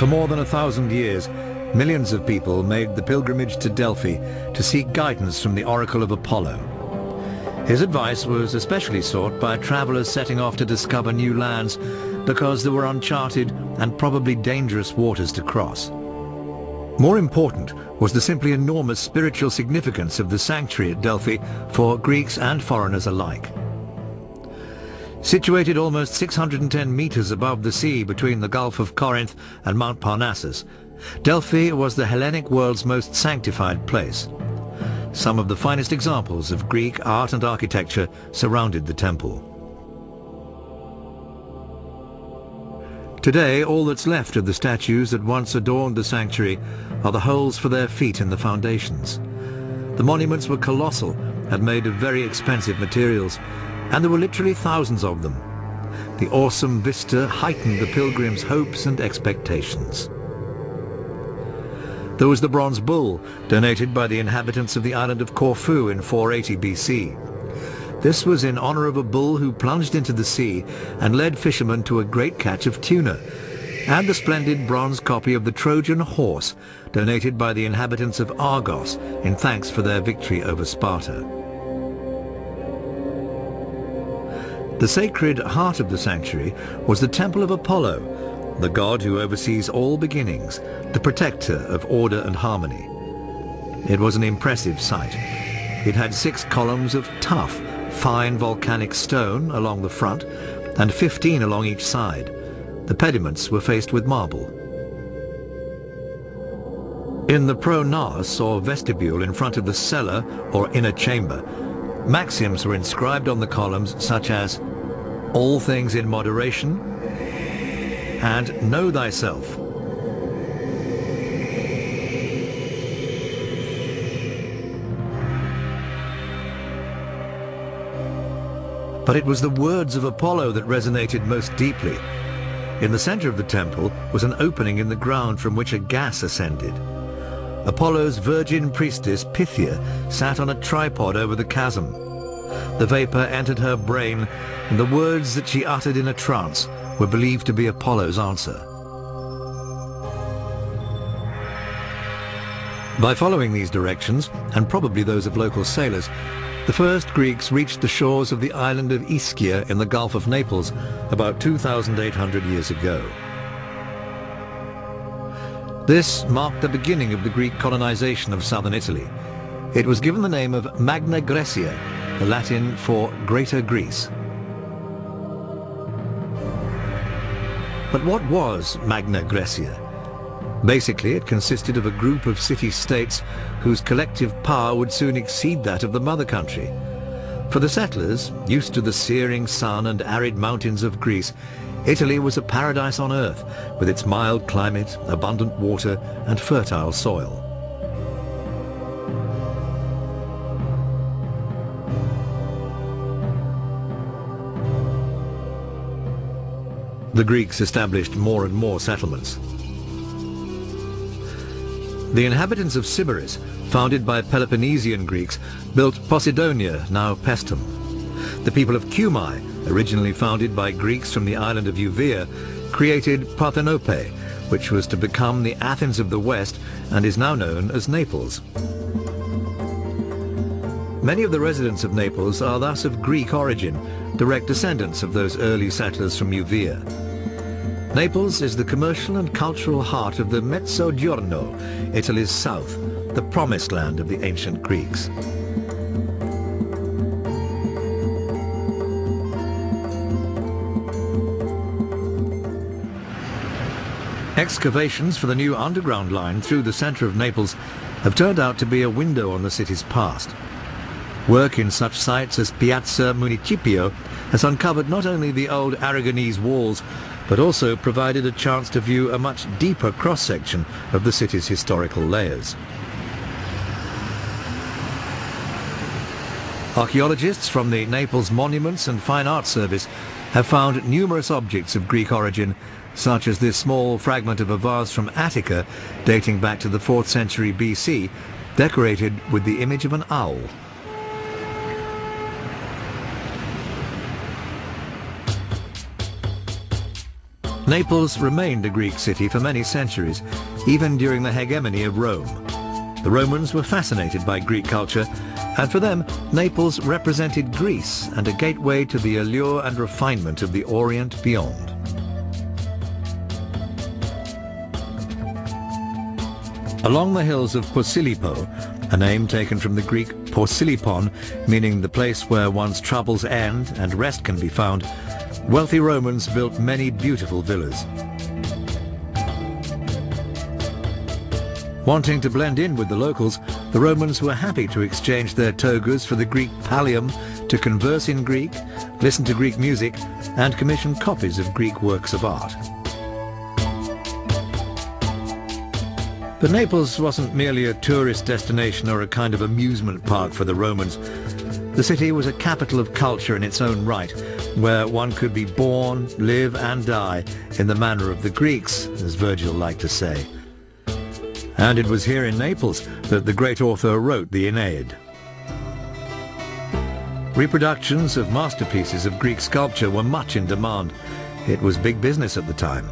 For more than 1,000 years, millions of people made the pilgrimage to Delphi to seek guidance from the oracle of Apollo. His advice was especially sought by travelers setting off to discover new lands because there were uncharted and probably dangerous waters to cross. More important was the simply enormous spiritual significance of the sanctuary at Delphi for Greeks and foreigners alike. Situated almost 610 meters above the sea between the Gulf of Corinth and Mount Parnassus, Delphi was the Hellenic world's most sanctified place. Some of the finest examples of Greek art and architecture surrounded the temple. Today, all that's left of the statues that once adorned the sanctuary are the holes for their feet in the foundations. The monuments were colossal and made of very expensive materials, and there were literally thousands of them. The awesome vista heightened the pilgrims' hopes and expectations. There was the bronze bull, donated by the inhabitants of the island of Corfu in 480 BC. This was in honor of a bull who plunged into the sea and led fishermen to a great catch of tuna, and the splendid bronze copy of the Trojan horse, donated by the inhabitants of Argos in thanks for their victory over Sparta. The sacred heart of the sanctuary was the Temple of Apollo, the god who oversees all beginnings, the protector of order and harmony. It was an impressive sight. It had 6 columns of tough, fine volcanic stone along the front and 15 along each side. The pediments were faced with marble. In the pronaos, or vestibule in front of the cella or inner chamber, maxims were inscribed on the columns such as "All things in moderation" and "Know thyself." But it was the words of Apollo that resonated most deeply. In the center of the temple was an opening in the ground from which a gas ascended. Apollo's virgin priestess Pythia sat on a tripod over the chasm. The vapor entered her brain, and the words that she uttered in a trance were believed to be Apollo's answer. By following these directions, and probably those of local sailors, the first Greeks reached the shores of the island of Ischia in the Gulf of Naples about 2,800 years ago. This marked the beginning of the Greek colonization of southern Italy. It was given the name of Magna Graecia, the Latin for Greater Greece. But what was Magna Graecia? Basically, it consisted of a group of city-states whose collective power would soon exceed that of the mother country. For the settlers, used to the searing sun and arid mountains of Greece, Italy was a paradise on earth, with its mild climate, abundant water, and fertile soil. The Greeks established more and more settlements. The inhabitants of Sybaris, founded by Peloponnesian Greeks, built Posidonia, now Paestum. The people of Cumae, originally founded by Greeks from the island of Euboea, created Parthenope, which was to become the Athens of the West and is now known as Naples. Many of the residents of Naples are thus of Greek origin, direct descendants of those early settlers from Euboea. Naples is the commercial and cultural heart of the Mezzogiorno, Italy's south, the promised land of the ancient Greeks. Excavations for the new underground line through the center of Naples have turned out to be a window on the city's past. Work in such sites as Piazza Municipio has uncovered not only the old Aragonese walls, but also provided a chance to view a much deeper cross-section of the city's historical layers. Archaeologists from the Naples Monuments and Fine Arts Service have found numerous objects of Greek origin, such as this small fragment of a vase from Attica dating back to the 4th century BC, decorated with the image of an owl. Naples remained a Greek city for many centuries, even during the hegemony of Rome. The Romans were fascinated by Greek culture, and for them, Naples represented Greece and a gateway to the allure and refinement of the Orient beyond. Along the hills of Posillipo, a name taken from the Greek Posillippon, meaning the place where one's troubles end and rest can be found, wealthy Romans built many beautiful villas. Wanting to blend in with the locals, the Romans were happy to exchange their togas for the Greek pallium to converse in Greek, listen to Greek music, and commission copies of Greek works of art. But Naples wasn't merely a tourist destination or a kind of amusement park for the Romans. The city was a capital of culture in its own right, where one could be born, live and die in the manner of the Greeks, as Virgil liked to say. And it was here in Naples that the great author wrote the Aeneid. Reproductions of masterpieces of Greek sculpture were much in demand. It was big business at the time.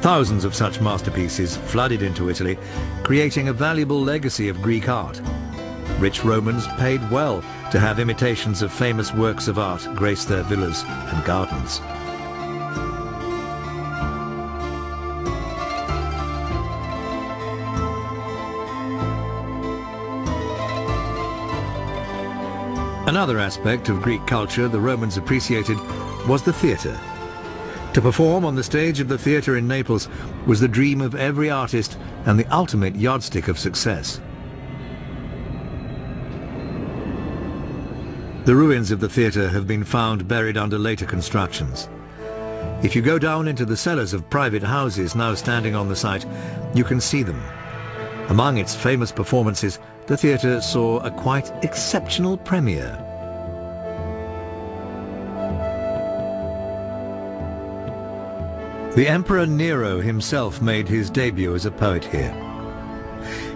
Thousands of such masterpieces flooded into Italy, creating a valuable legacy of Greek art. Rich Romans paid well to have imitations of famous works of art grace their villas and gardens. Another aspect of Greek culture the Romans appreciated was the theatre. To perform on the stage of the theatre in Naples was the dream of every artist and the ultimate yardstick of success. The ruins of the theatre have been found buried under later constructions. If you go down into the cellars of private houses now standing on the site, you can see them. Among its famous performances, the theatre saw a quite exceptional premiere. The Emperor Nero himself made his debut as a poet here.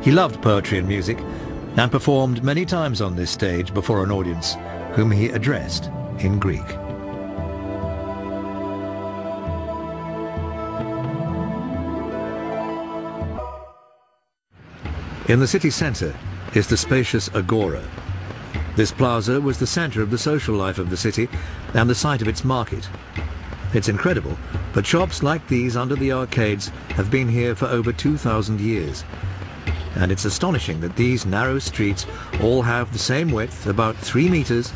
He loved poetry and music and performed many times on this stage before an audience, whom he addressed in Greek. In the city centre is the spacious Agora. This plaza was the centre of the social life of the city and the site of its market. It's incredible, but shops like these under the arcades have been here for over 2,000 years. And it's astonishing that these narrow streets all have the same width, about 3 meters,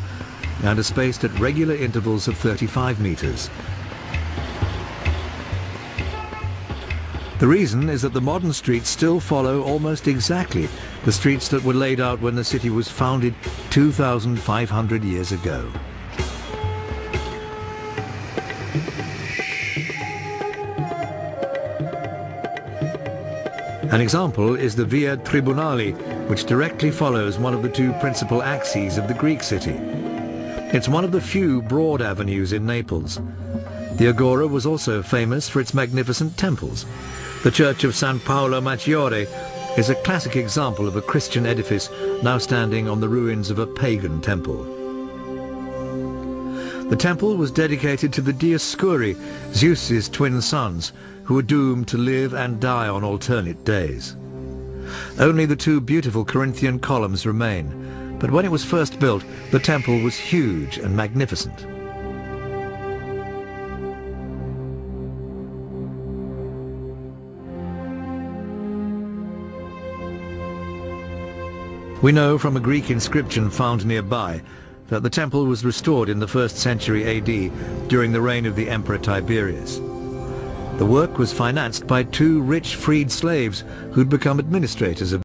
and are spaced at regular intervals of 35 meters. The reason is that the modern streets still follow almost exactly the streets that were laid out when the city was founded 2,500 years ago. An example is the Via Tribunali, which directly follows one of the two principal axes of the Greek city. It's one of the few broad avenues in Naples. The Agora was also famous for its magnificent temples. The Church of San Paolo Maggiore is a classic example of a Christian edifice now standing on the ruins of a pagan temple. The temple was dedicated to the Dioscuri, Zeus's twin sons, who were doomed to live and die on alternate days. Only the two beautiful Corinthian columns remain, but when it was first built, the temple was huge and magnificent. We know from a Greek inscription found nearby that the temple was restored in the 1st century AD during the reign of the Emperor Tiberius. The work was financed by two rich freed slaves who'd become administrators of